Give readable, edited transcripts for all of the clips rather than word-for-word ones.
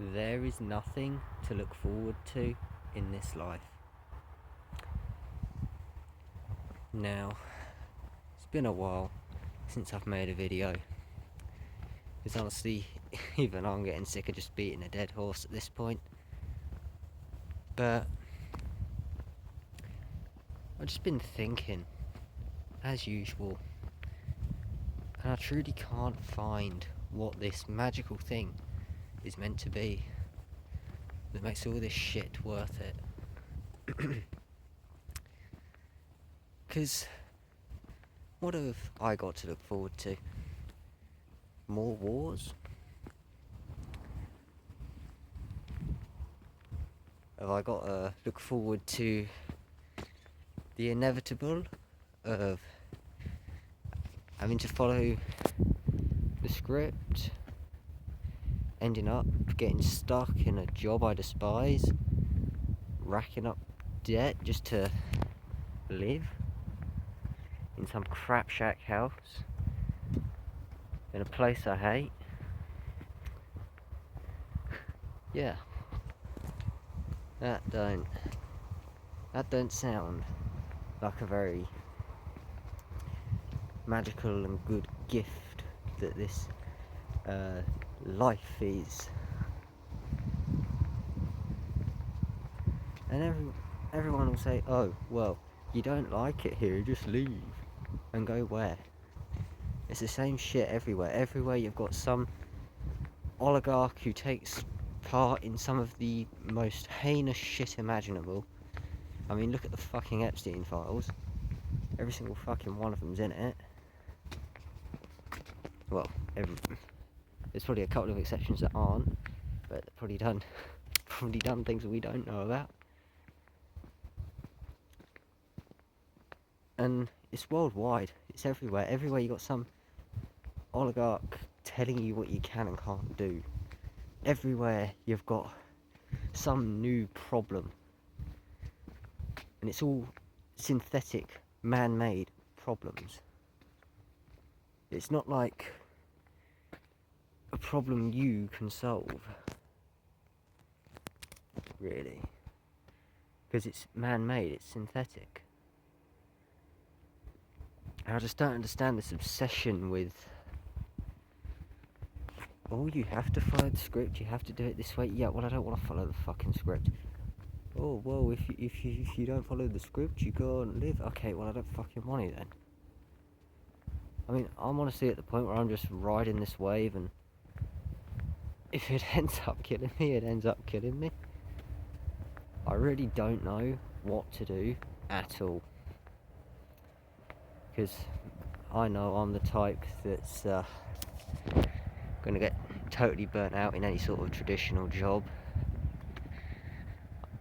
There is nothing to look forward to in this life. Now, it's been a while since I've made a video, because honestly, even I'm getting sick of just beating a dead horse at this point. But I've just been thinking, as usual, and I truly can't find what this magical thing is meant to be that makes all this shit worth it. Because what have I got to look forward to? More wars? Have I got to look forward to the inevitable of having to follow the script, ending up getting stuck in a job I despise, racking up debt just to live in some crap shack house in a place I hate? Yeah, that don't sound like a very magical and good gift that this life is. And everyone will say, oh, well, you don't like it here, just leave. And go where? It's the same shit everywhere. Everywhere you've got some oligarch who takes part in some of the most heinous shit imaginable. I mean, look at the fucking Epstein files. Every single fucking one of them's in it. Well, there's probably a couple of exceptions that aren't, but they've probably done things that we don't know about. And it's worldwide. It's everywhere. Everywhere you got some oligarch telling you what you can and can't do. Everywhere you've got some new problem. And it's all synthetic, man-made problems. It's not like a problem you can solve, really. Because it's man-made, it's synthetic. And I just don't understand this obsession with, oh, you have to follow the script, you have to do it this way. Yeah, well, I don't want to follow the fucking script. Oh, well, if you don't follow the script, you go and live. Okay, well, I don't fucking want it then. I mean, I'm honestly at the point where I'm just riding this wave, and if it ends up killing me, it ends up killing me. I really don't know what to do at all. Because I know I'm the type that's going to get totally burnt out in any sort of traditional job.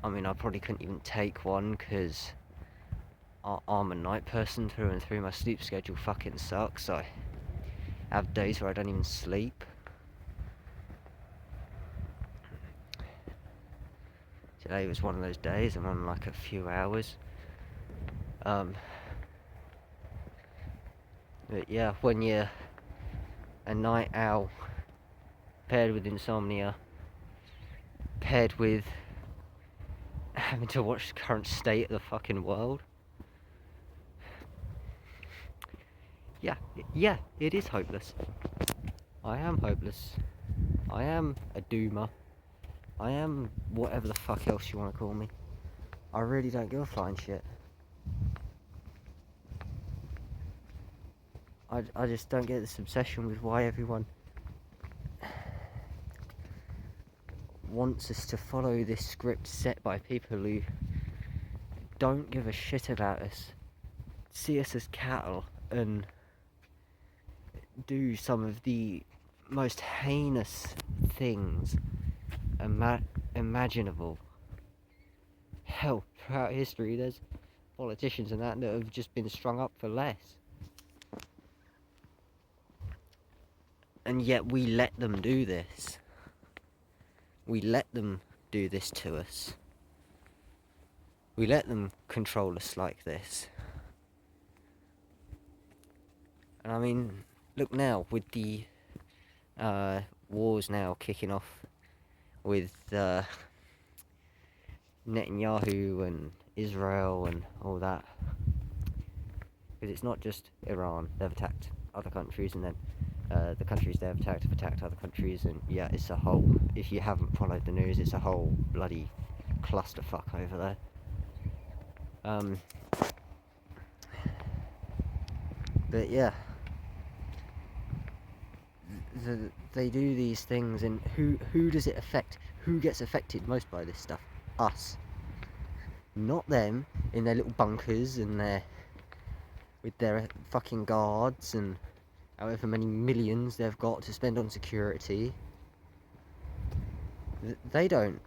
I mean, I probably couldn't even take one because I'm a night person through and through. My sleep schedule fucking sucks. I have days where I don't even sleep. Today was one of those days. I'm on like a few hours. But yeah, when you're a night owl paired with insomnia, paired with having to watch the current state of the fucking world, yeah, it is hopeless. I am hopeless. I am a doomer. I am whatever the fuck else you want to call me. I really don't give a flying shit. I just don't get this obsession with why everyone wants us to follow this script set by people who don't give a shit about us, see us as cattle, and do some of the most heinous things imaginable. Hell, throughout history there's politicians and that have just been strung up for less. And yet we let them do this. We let them do this to us. We let them control us like this. And I mean, look now, with the wars now kicking off with Netanyahu and Israel and all that. Because it's not just Iran, they've attacked other countries, and then the countries they've attacked have attacked other countries, and yeah, it's a whole, if you haven't followed the news, it's a whole bloody clusterfuck over there. But yeah, they do these things, and who does it affect? Who gets affected most by this stuff? Us. Not them in their little bunkers and with their fucking guards and however many millions they've got to spend on security. They don't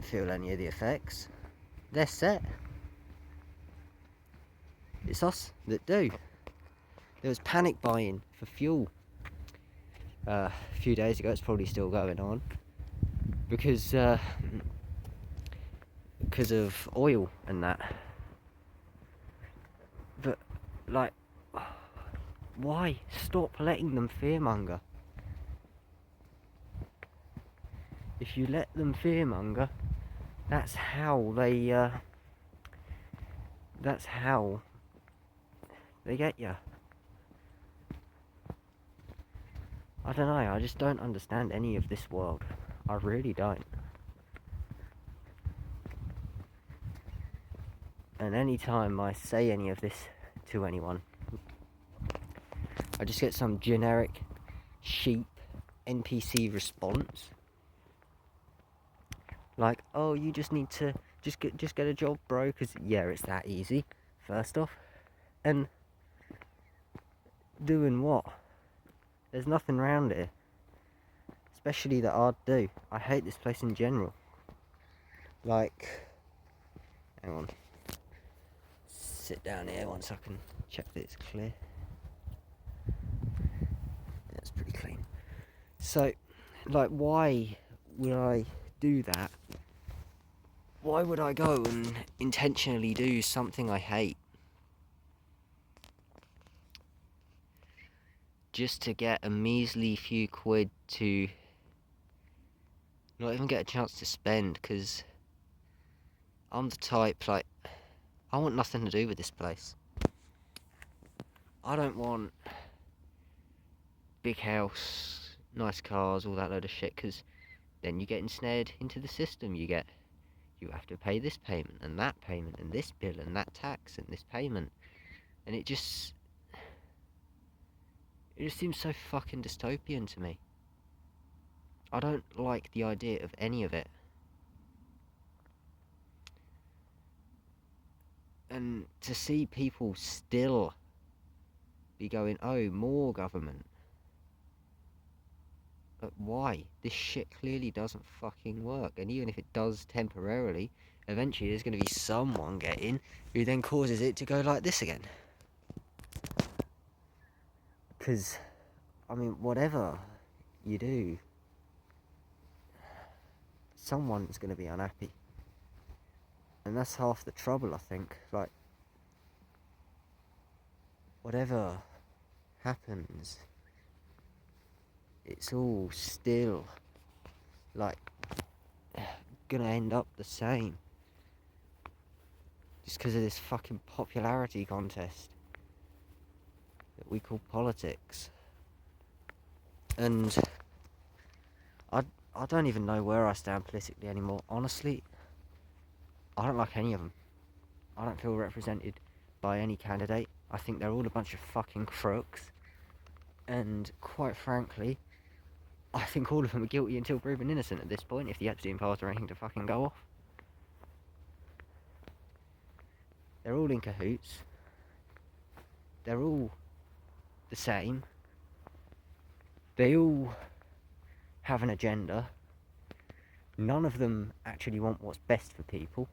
feel any of the effects. They're set. It's us that do. There was panic buying for fuel a few days ago. It's probably still going on because of oil and that. But like, why stop letting them fearmonger? If you let them fearmonger, that's how they get you. I don't know, I just don't understand any of this world. I really don't. And any time I say any of this to anyone, I just get some generic, cheap NPC response. Like, oh, you just need to just get a job, bro, because yeah, it's that easy, first off. And doing what? There's nothing around here, especially that I'd do. I hate this place in general. Like, hang on, sit down here once I can check that it's clear. That's pretty clean. So, like, why would I do that? Why would I go and intentionally do something I hate? Just to get a measly few quid to not even get a chance to spend, because I'm the type, like, I want nothing to do with this place. I don't want big house, nice cars, all that load of shit, because then you get ensnared into the system. You have to pay this payment and that payment and this bill and that tax and this payment, and it just seems so fucking dystopian to me. I don't like the idea of any of it. And to see people still be going, oh, more government. But why? This shit clearly doesn't fucking work. And even if it does temporarily, eventually there's going to be someone getting who then causes it to go like this again. Because, I mean, whatever you do, someone's going to be unhappy. And that's half the trouble, I think. Like, whatever happens, it's all still, like, gonna end up the same. Just because of this fucking popularity contest that we call politics. And I don't even know where I stand politically anymore. Honestly, I don't like any of them. I don't feel represented by any candidate. I think they're all a bunch of fucking crooks. And quite frankly, I think all of them are guilty until proven innocent at this point, if the Epstein files are anything to fucking go off. They're all in cahoots. They're all the same. They all have an agenda. None of them actually want what's best for people.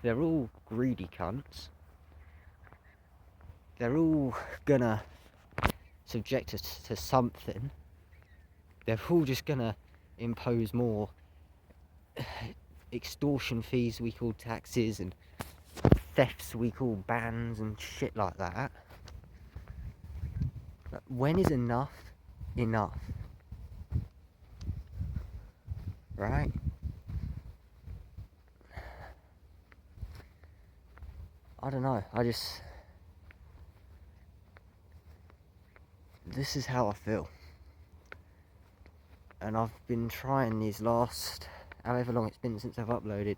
They're all greedy cunts. They're all gonna subject us to something. They're all just gonna impose more extortion fees we call taxes, and thefts we call bans, and shit like that. But when is enough enough? right? I don't know, this is how I feel. And I've been trying these last, however long it's been since I've uploaded,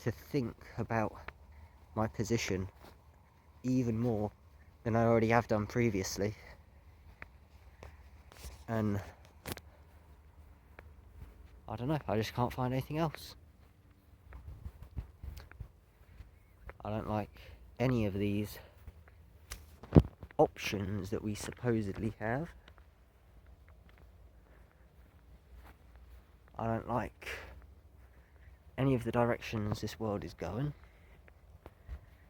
to think about my position even more than I already have done previously. And I don't know, I just can't find anything else. I don't like any of these options that we supposedly have. I don't like any of the directions this world is going.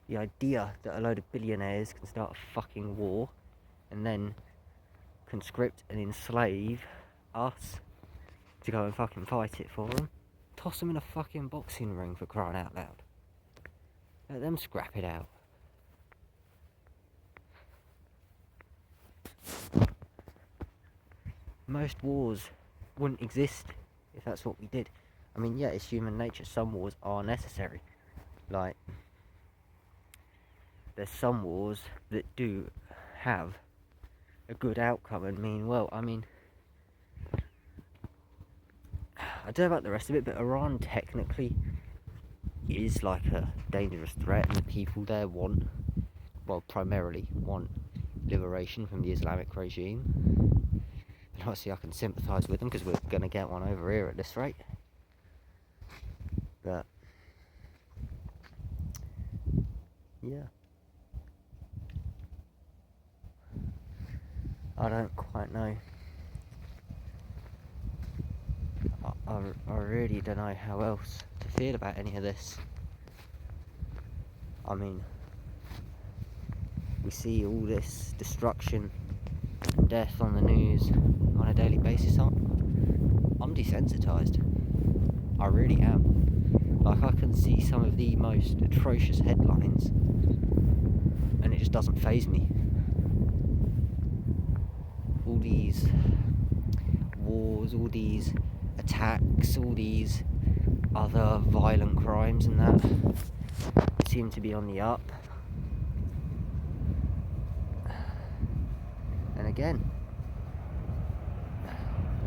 The idea that a load of billionaires can start a fucking war and then conscript and enslave us to go and fucking fight it for them. Toss them in a fucking boxing ring, for crying out loud. Let them scrap it out. Most wars wouldn't exist if that's what we did. I mean, yeah, it's human nature. Some wars are necessary. Like, there's some wars that do have a good outcome and mean well. I mean, I don't know about the rest of it, but Iran technically is like a dangerous threat, and the people there primarily want liberation from the Islamic regime. And obviously I can sympathise with them because we're going to get one over here at this rate. But yeah, I don't quite know. I really don't know how else to feel about any of this. I mean, we see all this destruction and death on the news on a daily basis. I'm desensitised. I really am. Like, I can see some of the most atrocious headlines and it just doesn't faze me. All these wars, all these attacks, all these other violent crimes and that seem to be on the up. And again,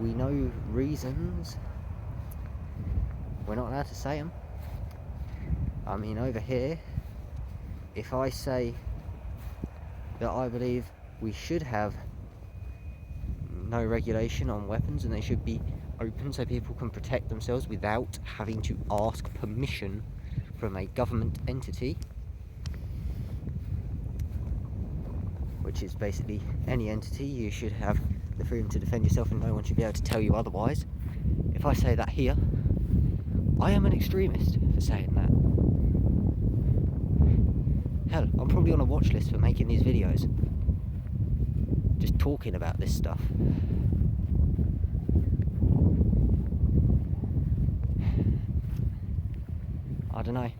we know reasons. We're not allowed to say them. I mean, over here, if I say that I believe we should have no regulation on weapons and they should be open so people can protect themselves without having to ask permission from a government entity, which is basically any entity, you should have the freedom to defend yourself and no one should be able to tell you otherwise. If I say that here, I am an extremist for saying that. Hell, I'm probably on a watch list for making these videos, just talking about this stuff. I don't know.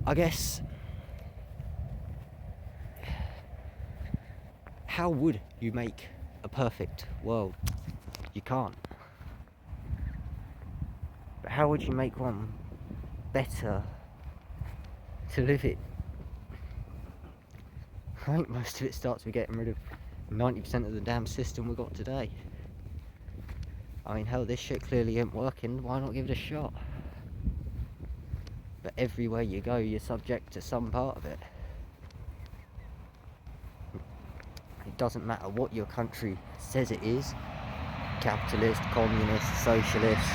I guess, how would you make a perfect world? You can't. But how would you make one better to live in? I think most of it starts with getting rid of 90% of the damn system we've got today. I mean, hell, this shit clearly ain't working. Why not give it a shot? But everywhere you go, you're subject to some part of it. It doesn't matter what your country says it is. Capitalist, communist, socialist.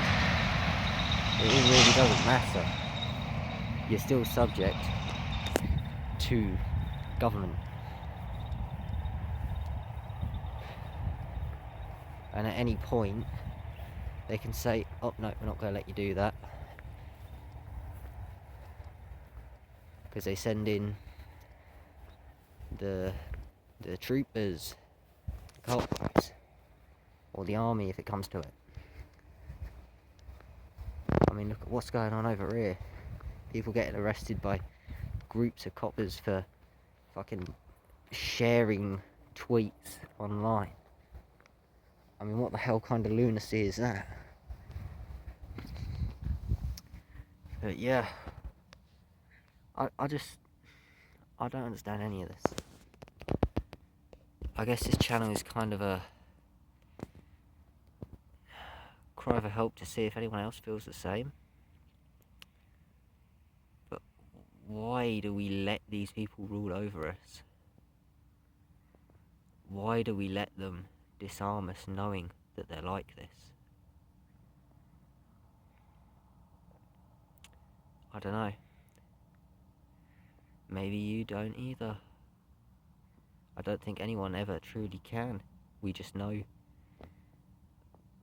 It all really doesn't matter. You're still subject to government. And at any point, they can say, oh no, we're not going to let you do that. Because they send in the troopers, the cops, or the army if it comes to it. I mean, look at what's going on over here. People getting arrested by groups of coppers for fucking sharing tweets online. I mean, what the hell kind of lunacy is that? But yeah, I just, I don't understand any of this. I guess this channel is kind of a cry for help to see if anyone else feels the same. But why do we let these people rule over us? Why do we let them disarm us knowing that they're like this? I don't know. Maybe you don't either. I don't think anyone ever truly can. We just know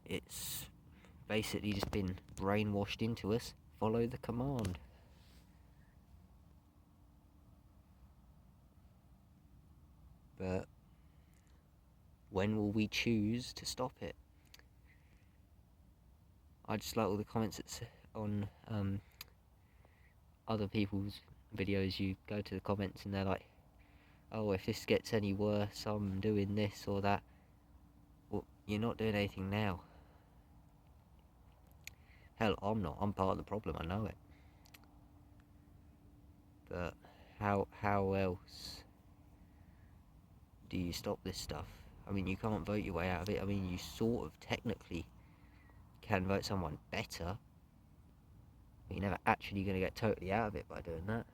it's basically just been brainwashed into us. Follow the command. But when will we choose to stop it? I just like all the comments that's on other people's videos. You go to the comments and they're like, oh, if this gets any worse, I'm doing this or that. Well, you're not doing anything now. Hell, I'm not. I'm part of the problem, I know it. But how else do you stop this stuff? I mean, you can't vote your way out of it. I mean, you sort of technically can vote someone better, but you're never actually going to get totally out of it by doing that.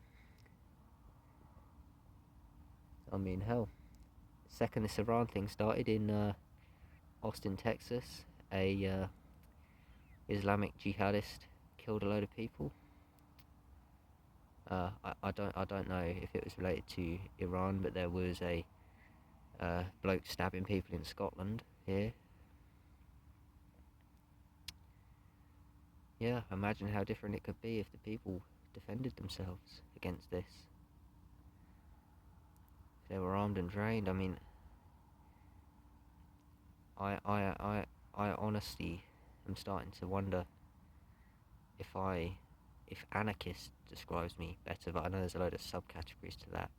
I mean, hell, second this Iran thing started in Austin, Texas, a Islamic jihadist killed a load of people. I don't know if it was related to Iran, but there was a bloke stabbing people in Scotland here. Yeah, imagine how different it could be if the people defended themselves against this. If they were armed and trained. I mean, I honestly am starting to wonder if anarchist describes me better, but I know there's a load of subcategories to that.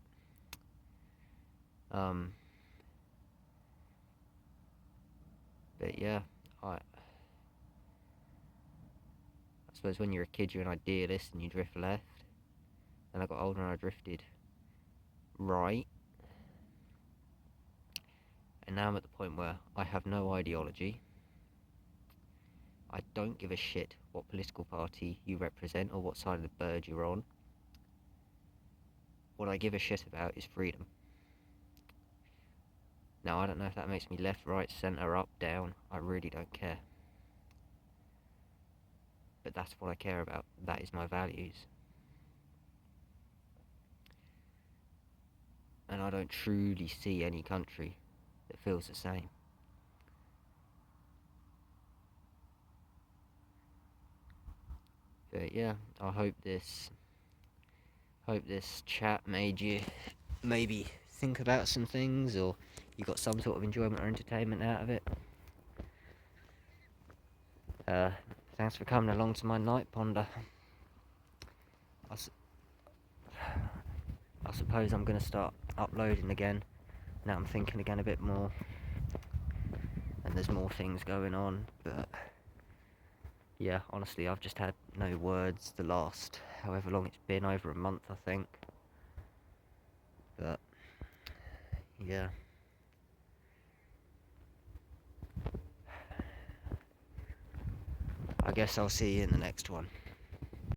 But yeah, I suppose when you're a kid you're an idealist and you drift left. And I got older and I drifted right. And now I'm at the point where I have no ideology. I don't give a shit what political party you represent or what side of the bird you're on. What I give a shit about is freedom. Now, I don't know if that makes me left, right, centre, up, down. I really don't care. But that's what I care about. That is my values. And I don't truly see any country that feels the same. But yeah, I hope this chat made you maybe think about some things, or you got some sort of enjoyment or entertainment out of it. Thanks for coming along to my night ponder. I suppose I'm going to start uploading again. Now I'm thinking again a bit more. And there's more things going on. But yeah, honestly, I've just had no words the last however long it's been, over a month I think. But yeah. I guess I'll see you in the next one.